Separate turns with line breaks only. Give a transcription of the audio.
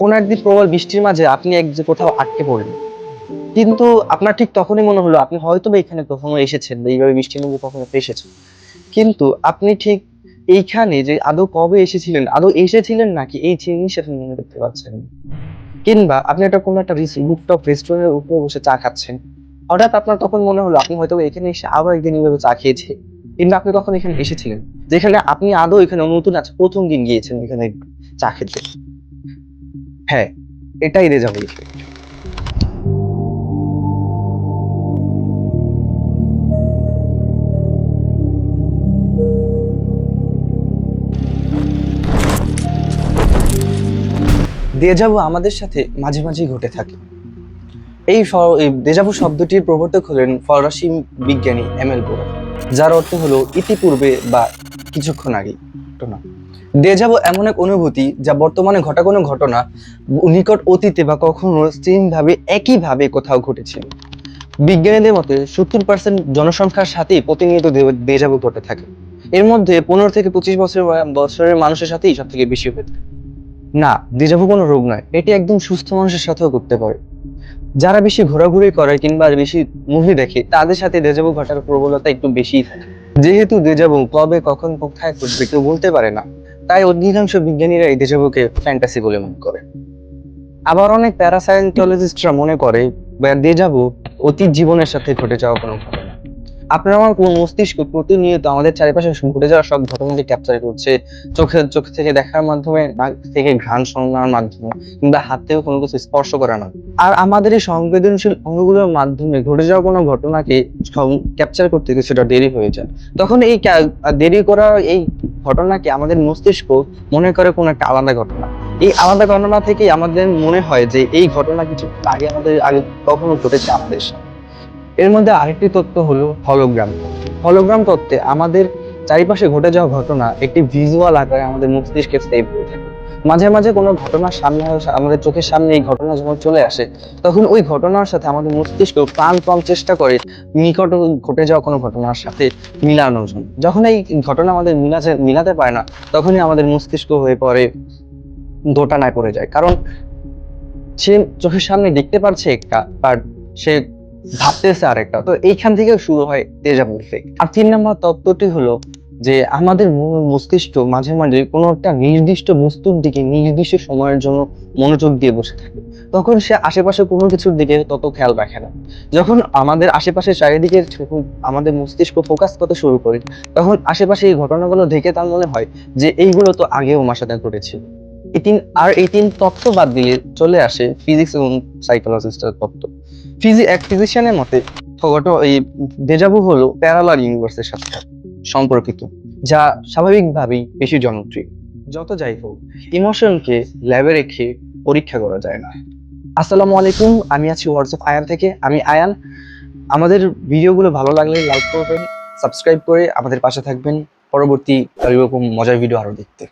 কোনো একদিন প্রবল বৃষ্টির মাঝে আপনি যে কোথাও আটকে পড়লেন, কিন্তু আপনার ঠিক তখনই মনে হলো আপনি হয়তো বা এখানে কখনো এসেছেন বা এইভাবে বৃষ্টির মধ্যে কখনো এসেছেন, কিন্তু আপনি ঠিক এইখানে যে আদৌ কবে এসেছিলেন, আদৌ এসেছিলেন নাকি এই জিনিসটা আপনি মনে করতে পারছেন না। কিংবা আপনি কোনো একটা রুফটপ রেস্টুরেন্টের উপরে বসে চা খাচ্ছেন, হঠাৎ আপনার তখন মনে হলো আপনি হয়তো এখানে এসে আবার একদিন এইভাবে চা খেয়েছে, কিন্তু আপনি তখন এখানে এসেছিলেন যেখানে আপনি আদৌ এখানে নতুন আছে, প্রথম দিন গিয়েছেন এখানে চা খেতে। হ্যাঁ, এটাই রেজা বলি। দেজাভু আমাদের সাথে মাঝে মাঝেই ঘটে থাকে। এই দেজাভু শব্দটির প্রবর্তক হলেন ফরাসি বিজ্ঞানী এমেল বোরা, যার অর্থ হলো ইতিপূর্বে বা কিছুক্ষণ আগে ঘটনা। দেজাভু এমন এক অনুভূতি যা বর্তমানে ঘটা কোনো ঘটনা নিকট অতীতে বা কখনো সেমভাবে একইভাবে কোথাও ঘটেছিল। বিজ্ঞানীদের মতে 70% জনসংখ্যার সাথেই প্রতিনিয়ত দেজাভু ঘটে থাকে। এর মধ্যে 15 থেকে 25 বছরের মানুষের সাথেই সব থেকে বেশি হয়ে থাকে। না, দেজাভু কোনো রোগ নয়, এটি একদম সুস্থ মানুষের সাথেও করতে পারে। যারা বেশি ঘোরাঘুরি করে কিংবা বেশি মুভি দেখে তাদের সাথে দেজাভু ঘটার প্রবণতা একটু বেশিই থাকে। যেহেতু দেজাভু কবে কখন কোথায় ঘটবে কেউ বলতে পারে না, তাই অধিকাংশ বিজ্ঞানীরা এই দেজাভুকে ফ্যান্টাসি বলে মনে করে। আবার অনেক প্যারাসাইকোলজিস্টরা মনে করে দেজাভু অতীত জীবনের সাথে ঘটে যাওয়া কোনো ঘটনা। আপনার আমার কোন মস্তিষ্ক প্রতিনিয়ত আমাদের চারিপাশে ঘটে যাওয়া সব ঘটনাকে ক্যাপচার করছে, চোখ থেকে দেখার মাধ্যমে, নাক থেকে ঘ্রাণ শোনার মাধ্যমে, কিংবা হাত থেকে কোনো কিছু স্পর্শ করার মাধ্যমে। আর আমাদের এই সংবেদনশীল অঙ্গগুলোর মাধ্যমে ঘটে যাওয়া কোনো ঘটনাকে ক্যাপচার করতে কিছুটা দেরি হয়ে যায়। তখন এই দেরি করা এই ঘটনাকে আমাদের মস্তিষ্ক মনে করে কোনো একটা আলাদা ঘটনা। এই আলাদা ঘটনা থেকেই আমাদের মনে হয় যে এই ঘটনা কিছু আগে কখনো ঘটেছে আমাদের সাথে। এর মধ্যে আরেকটি তত্ত্ব হলো হলোগ্রাম। হলোগ্রাম তত্ত্বে আমাদের চারিপাশে ঘটে যাওয়া ঘটনা একটি ভিজুয়াল আকারে আমাদের মস্তিষ্কে সেভ হয়ে থাকে। মাঝে মাঝে কোনো ঘটনার সামনে আমাদের চোখের সামনে এই ঘটনা যখন চলে আসে, তখন ওই ঘটনার সাথে আমাদের মস্তিষ্ক প্রাণপণ চেষ্টা করে নিকট ঘটে যাওয়া কোনো ঘটনার সাথে মিলানোর জন্য। যখন এই ঘটনা আমাদের মিলাতে পারে না, তখনই আমাদের মস্তিষ্ক হয়ে পড়ে দোটানায় পড়ে যায়। কারণ সে চোখের সামনে দেখতে পারছে একটা, বাট সে ভাবতেছে আরেকটা। তো এইখান থেকে শুরু হয় দেজাভু ইফেক্ট। আর 3 নম্বর তত্ত্বটি হলো যে আমাদের মস্তিষ্ক মাঝে মাঝে কোনো একটা নির্দিষ্ট বস্তুর দিকে নির্দিষ্ট সময়ের জন্য মনোযোগ দিয়ে বসে থাকে, তখন সে আশেপাশে কোনো কিছুর দিকে তত খেয়াল রাখে না। যখন আমাদের আশেপাশে চারিদিকে আমাদের মস্তিষ্ক ফোকাস করতে শুরু করে, তখন আশেপাশে এই ঘটনাগুলো দেখে তার মনে হয় যে এইগুলো তো আগেও আমার সাথে ঘটেছিল। এই তিন তত্ত্ব বাদ দিয়ে চলে আসে ফিজিক্স এবং সাইকোলজিস্টের তত্ত্ব। এক ফিজিশিয়ানের মতে এই দেজাভু হলো প্যারালাল ইউনিভার্সের সাথে সম্পর্কিত, যা স্বাভাবিকভাবেই বেশি জনপ্রিয়। যত যাই হোক, ইমোশনকে ল্যাবে রেখে পরীক্ষা করা যায় না। আসসালামু আলাইকুম, আমি আছি হোয়াটসঅ্যাপ আয়ান থেকে, আমি আয়ান। আমাদের ভিডিওগুলো ভালো লাগলে লাইক করবেন, সাবস্ক্রাইব করে আমাদের পাশে থাকবেন পরবর্তী এরকম মজার ভিডিও আরো দেখতে।